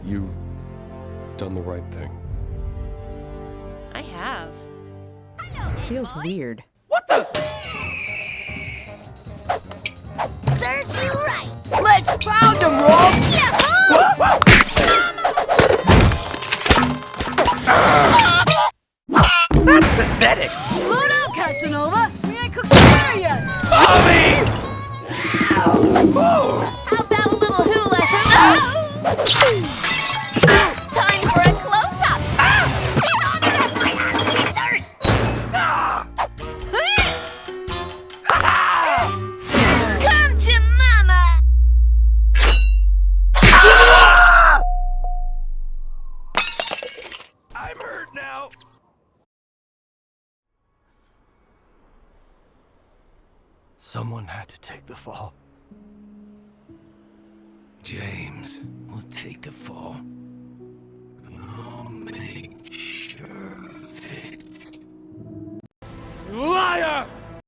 You've done the right thing. I have. Feels weird. Serves you right. Let's pound him, Rob! That's pathetic! Slow down, Casanova. We ain't cooked dinner yet. Bobby! How about a little hula hoop? Time for a close-up. Get on it, my ancestors! Come to mama! I'm hurt now. Someone had to take the fall. James will take the fall.